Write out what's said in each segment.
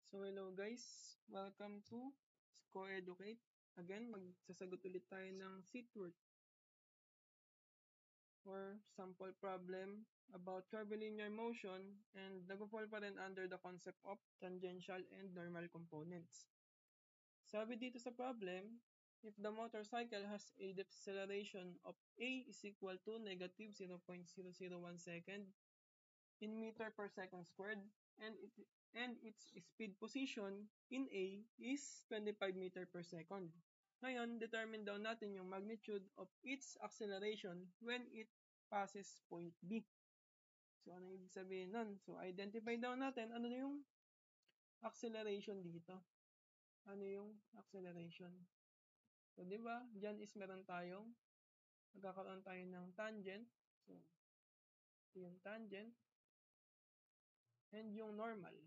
So hello guys, welcome to Co-Educate. Again, magsasagot ulit tayo ng seat work or sample problem about curvilinear motion and nag-fall pa rin under the concept of tangential and normal components. Sabi dito sa problem, if the motorcycle has a deceleration of a is equal to negative 0.001 second in meter per second squared and its speed position in A is 25 meter per second. Ngayon, determine daw natin yung magnitude of its acceleration when it passes point B. So, ano ibig sabihin nun? So, identify daw natin ano yung acceleration dito. Ano yung acceleration? So, di ba? Diyan is meron tayong magkakaroon tayo ng tangent. So, ito yung tangent and yung normal.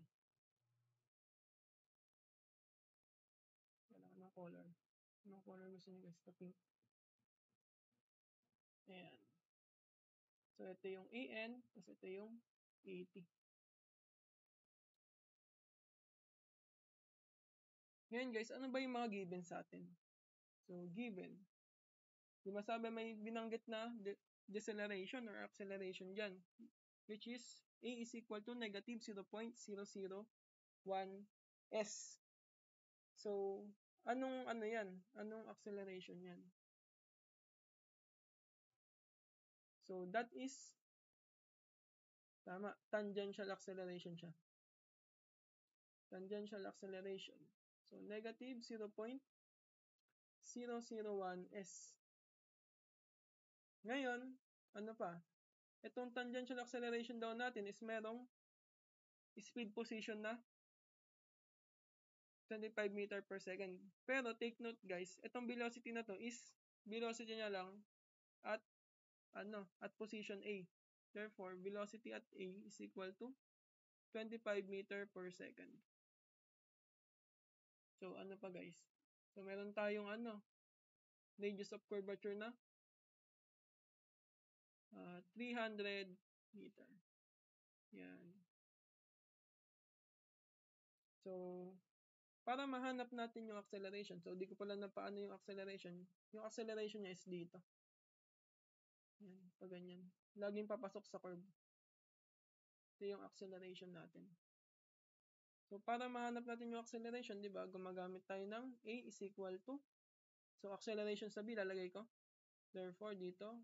Kailangan ng color. Anong color gusto nyo guys? Pink. Ayan. So, ito yung AN, tapos ito yung AT. Ngayon guys, ano ba yung mga given sa atin? So, given. Di ba sabi may binanggit na deceleration or acceleration dyan, which is A is equal to negative 0.001 s. So, anong ano yan? Anong acceleration yan? So, that is tama, tangential acceleration siya. Tangential acceleration. So, negative 0.001 s. Ngayon, ano pa? Itong tangential acceleration daw natin is merong speed position na 25 meter per second. Pero take note guys, itong velocity na to is velocity niya lang at at position A. Therefore, velocity at A is equal to 25 meter per second. So, ano pa guys? So, meron tayong radius of curvature na 300 meter. Yan. So, para mahanap natin yung acceleration, so di ko pala na paano yung acceleration. Yung acceleration niya is dito. Yan, pag ganyan. Laging papasok sa curve. Ito yung acceleration natin. So, para mahanap natin yung acceleration, di ba, gumagamit tayo ng A is equal to, so acceleration sa B, lalagay ko. Therefore, dito,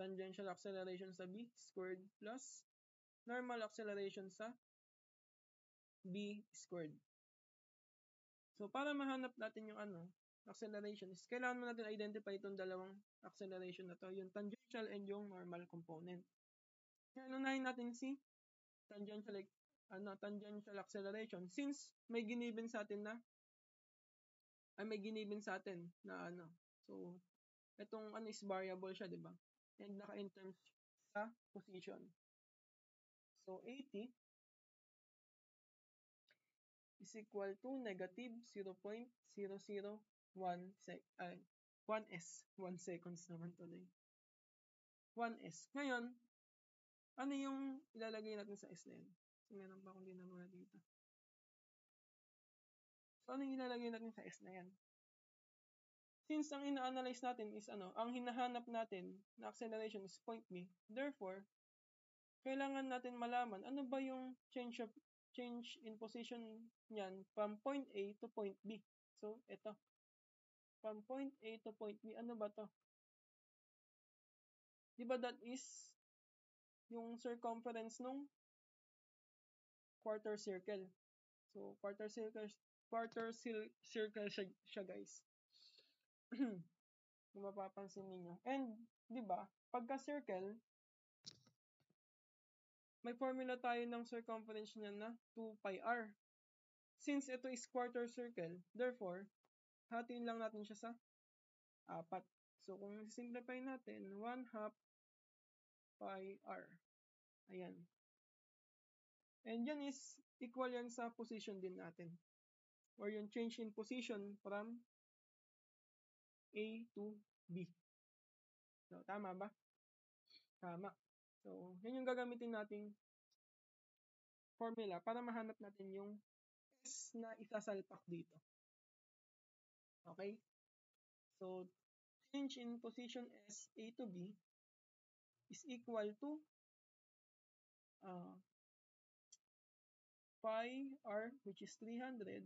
tangential acceleration sa B squared plus normal acceleration sa B squared. So, para mahanap natin yung acceleration is kailangan mo natin identify itong dalawang acceleration na to, yung tangential and yung normal component. Kaya unahin natin si tangential acceleration since may giniben sa atin na so itong is variable siya, di ba? And naka in terms sa position. So 80 is equal to negative 0.001 1s. 1 seconds naman tuloy. 1s. Ngayon, ano yung ilalagay natin sa s na yan? So, meron pa akong ginagawa dito. So, ano yung ilalagay natin sa s na yan? Since ang ina-analyze natin is ang hinahanap natin na acceleration is point B, therefore, kailangan natin malaman ano ba yung change in position niyan from point A to point B. So, ito. From point A to point B, ano ba to? Di ba that is yung circumference nung quarter circle. So, quarter circle siya guys. Kung mapapansin niyo. And, di ba, pagka circle, may formula tayo ng circumference niya na 2 pi r. Since ito is quarter circle, therefore, hatiin lang natin siya sa 4. So, kung simplify natin, 1/2 pi r. Ayan. And yan is equal yan sa position din natin. Or yung change in position from A to B. So, tama ba? Tama. So, yan yung gagamitin nating formula para mahanap natin yung S na isasalpak dito. Okay? So, change in position S, A to B, is equal to pi r, which is 300,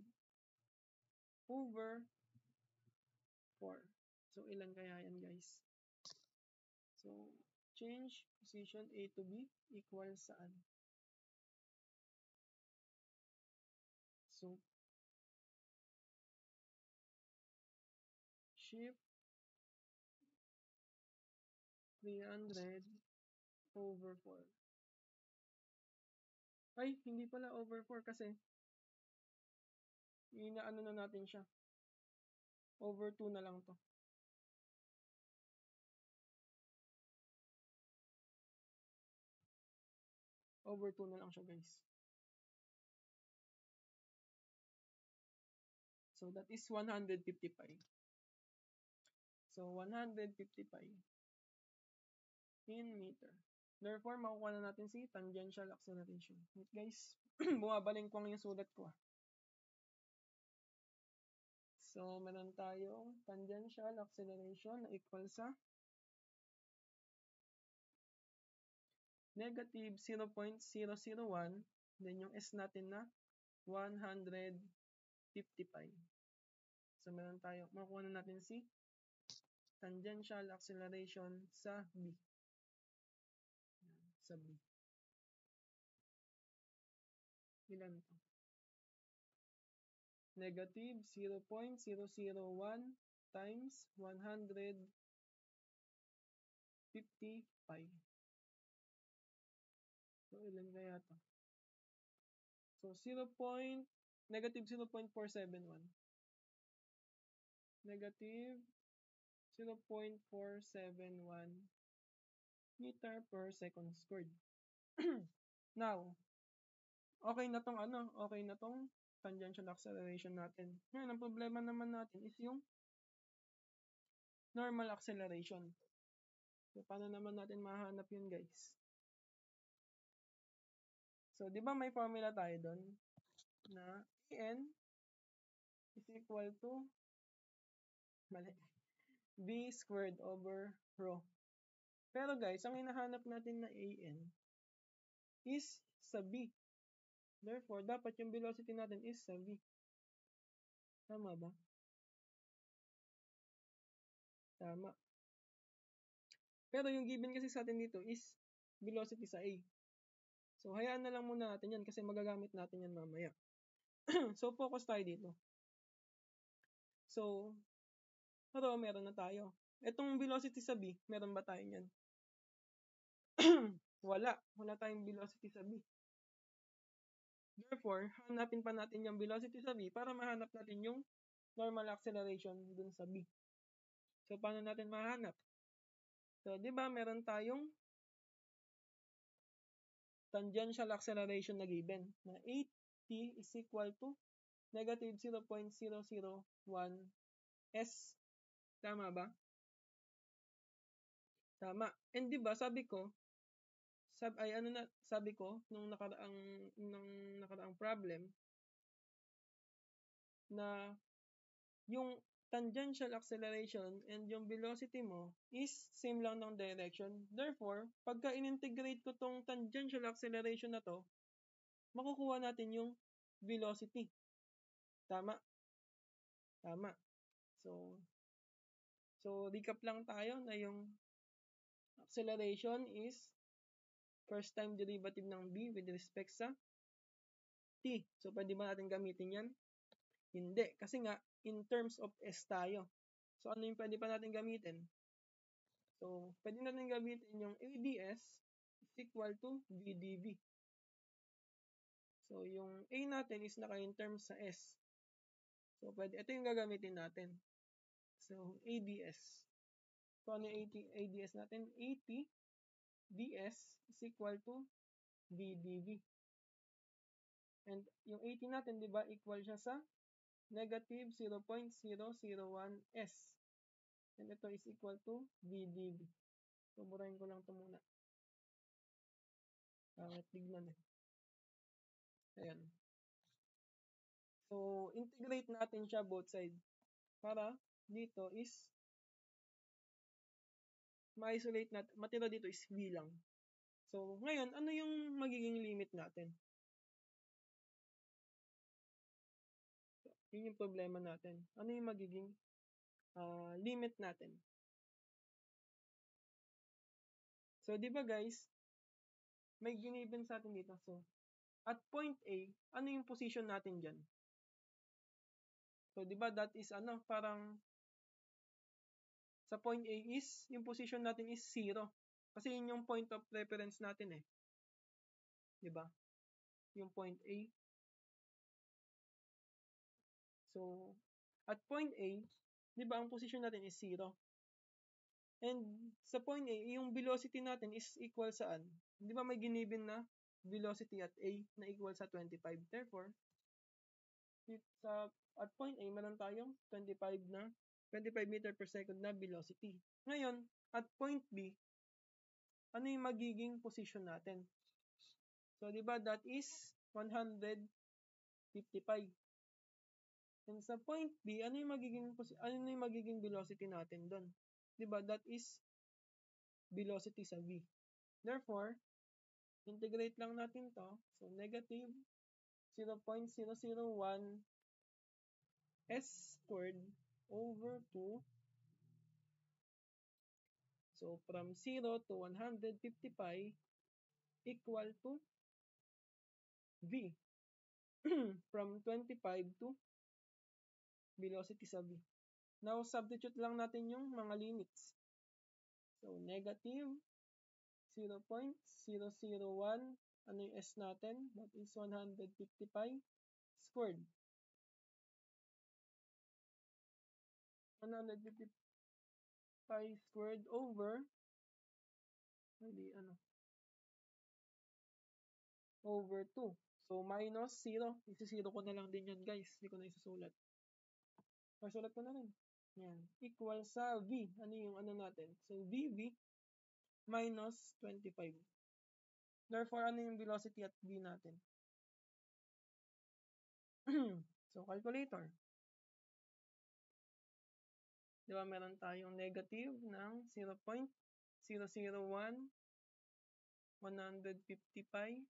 over 4. So, ilan kaya yan, guys? So, change position A to B equals saan? So, shift 300 over 4. Ay, hindi pala over 4 kasi inaano na natin siya. Over 2 na lang to. Over 2 na lang siya, guys. So, that is 150 pi. So, 150 pi in meter. Therefore, makukuha na natin si tangential acceleration. Wait, guys. Bumabaling ko yung sulat ko. So, meron tayong tangential acceleration na equal sa negative 0.001. Then, yung S natin na 150 pi. So, meron tayo. Makukuha na natin si tangential acceleration sa B. Sa B. Ilan to? Negative 0.001 times 150 pi. So, ilan kaya to? So, negative 0.471. Negative 0.471 meter per second squared. Now, okay na tong tangential acceleration natin. Ngayon, ang problema naman natin is yung normal acceleration. So, paano naman natin mahanap yun, guys? So, di ba may formula tayo doon na En is equal to B squared over rho. Pero guys, ang hinahanap natin na AN is sa B. Therefore, dapat yung velocity natin is sa V. Tama ba? Tama. Pero yung given kasi sa atin dito is velocity sa A. So, hayaan na lang muna natin yan kasi magagamit natin yan mamaya. So, focus tayo dito. So, pero meron na tayo. Itong velocity sa B, meron ba tayo yan? Wala. Wala tayong velocity sa B. Therefore, hanapin pa natin yung velocity sa B para mahanap natin yung normal acceleration dun sa B. So, paano natin mahanap? So, di ba meron tayong tangential acceleration na given na 8t is equal to negative 0.001 s. Tama ba? Tama. And di ba sabi ko nung nakaraang problem na yung tangential acceleration and yung velocity mo is same lang ng direction. Therefore, pagka in-integrate ko tong tangential acceleration na to, makukuha natin yung velocity. Tama? Tama. So recap lang tayo na yung acceleration is first time derivative ng B with respect sa t. So, pwede ba natin gamitin yan? Hindi. Kasi nga, in terms of S tayo. So, ano yung pwede pa natin gamitin? So, pwede natin gamitin yung ADS is equal to VDV. So, yung A natin is naka-in terms sa S. So, ito yung gagamitin natin. So, ADS. So, ano yung ADS natin? AT ds is equal to VDV. And yung 80 natin, di ba, equal siya sa negative 0.001s. And ito is equal to VDV. So, burahin ko lang ito muna. Pangit tignan eh. Ayan. So, integrate natin siya both side. Para dito is ma-isolate natin. Matira dito is V lang. So, ngayon, ano yung magiging limit natin? Yun yung problema natin. Ano yung magiging limit natin? So, di ba guys, may giniven sa atin dito. So, at point A, ano yung position natin dyan? So, di ba that is parang sa point A is, yung position natin is 0. Kasi yun yung point of reference natin eh. Di ba? Yung point A. So, at point A, di ba ang position natin is 0. And sa point A, yung velocity natin is equal saan? Di ba may giniven na velocity at A na equal sa 25? Therefore, at point A, meron tayong 25 meter per second na velocity. Ngayon, at point B, ano yung magiging position natin? So, di ba that is 155. And sa point B, ano yung magiging velocity natin doon? Di ba that is velocity sa V. Therefore, integrate lang natin to. So, negative 0.001 s squared over 2. So, from 0 to 155 equal to V. From 25 to velocity sa V. Now, substitute lang natin yung mga limits. So, negative 0.001, ano yung S natin? That is 155 squared. 155 squared over, over 2. So, minus 0. Isi-0 ko na lang din yan, guys. Hindi ko na isusulat. Sulat ko na rin. Yan. Equal sa V. Ano yung natin? So, VV minus 25. Therefore, ano yung velocity at V natin? So, calculator. Di ba, meron tayong negative ng 0.001 155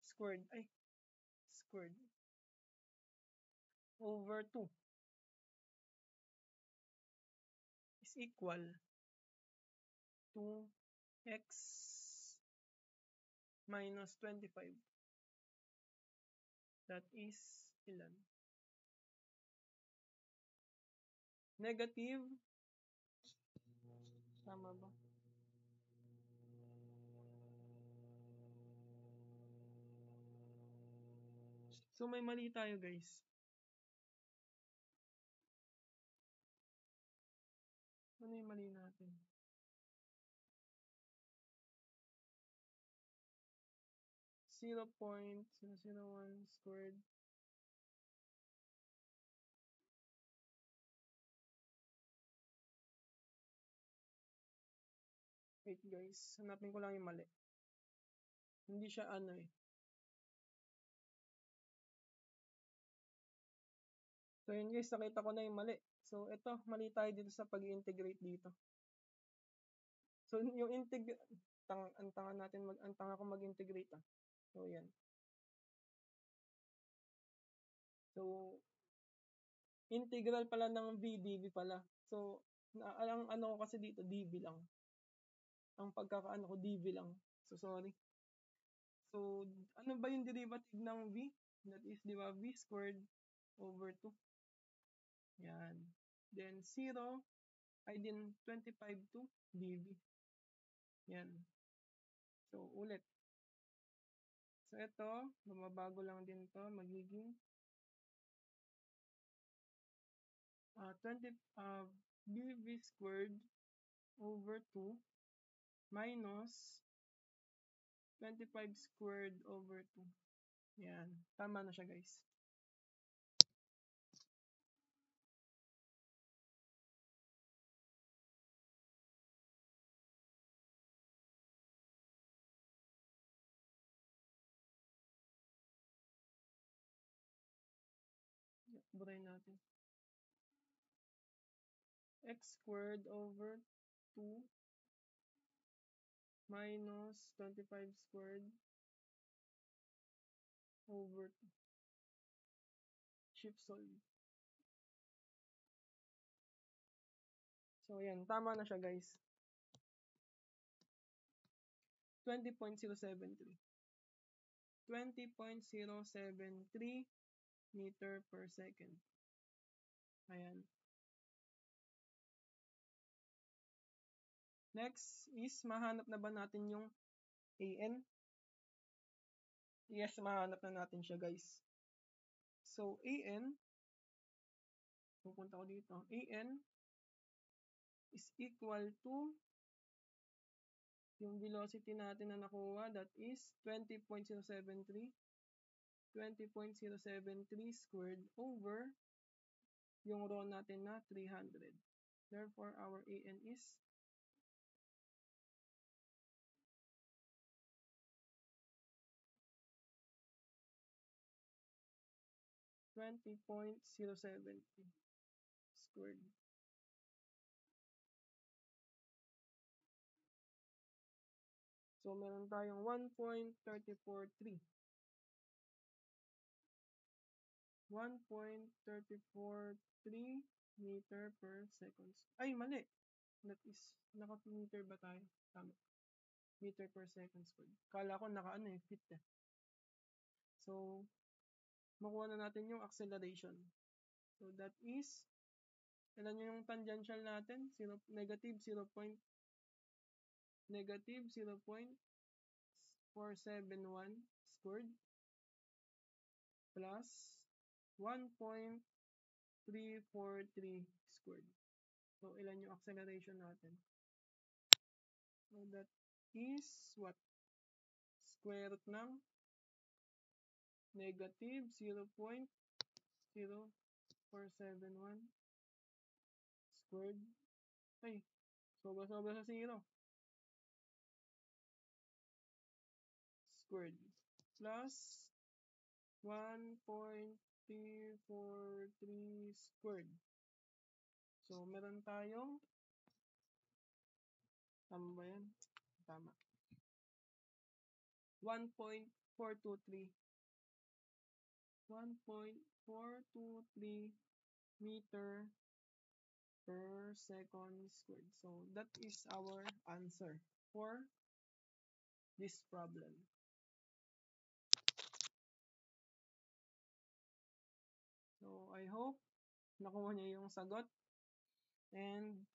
squared over 2 is equal to x minus 25. That is ilan? Negative. Tama ba? So, may mali tayo, guys. Ano yung mali natin? Zero point 001 squared. Wait, guys. Hanapin ko lang yung mali. Hindi siya eh. So, yun guys. Nakita ko na yung mali. So, ito. Mali tayo dito sa pag-integrate dito. So, yung ang tanga ko mag-integrate So, yan. So, integral pala ng V, dV pala. So, ang ko kasi dito, dV lang. Ang pagkakaano ko, dV lang. So, sorry. So, ano ba yung derivative ng V? That is, di ba, V squared over 2. Yan. Then, 0, then 25 to dV. Yan. So, ulit. So, ito, bumabago lang din to magiging 20 dV squared over 2 minus 25 squared over 2. Yan. Tama na siya, guys. Burahin natin. X squared over 2 minus 25 squared over 2. Shift solve. So, yan. Tama na siya, guys. 20.073. 20.073 meter per second. Ayan. Next is, mahanap na ba natin yung AN? Yes, mahanap na natin siya, guys. So, AN, pupunta ko dito. AN is equal to yung velocity natin na nakuha, that is 20.073. 20.073 squared over yung rho natin na 300. Therefore, our AN is 20.070 squared. So, meron tayong 1.343. 1.343 meter per seconds. Ay, mali. That is, naka-meter ba tayo? Tama. Meter per second squared. Kala ko feet eh. So, makuha na natin yung acceleration. So, that is, ilan yung tangential natin? Negative 0.471 squared plus 1.343 squared. So, ilan yung acceleration natin? So, that is what? Square root ng negative 0.0471 squared. Ay, sobra-sobra sa 0. Squared. Plus 1.343 squared. So, meron tayong, tama ba yan? Tama. 1.423. 1.423 meter per second squared. So, that is our answer for this problem. So, I hope nakuha niyo yung sagot. And,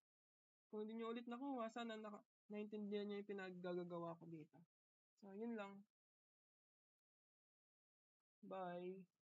kung hindi niyo ulit nakuha, sana naintindihan niyo yung pinaggagawa ko dito. So, yun lang. Bye!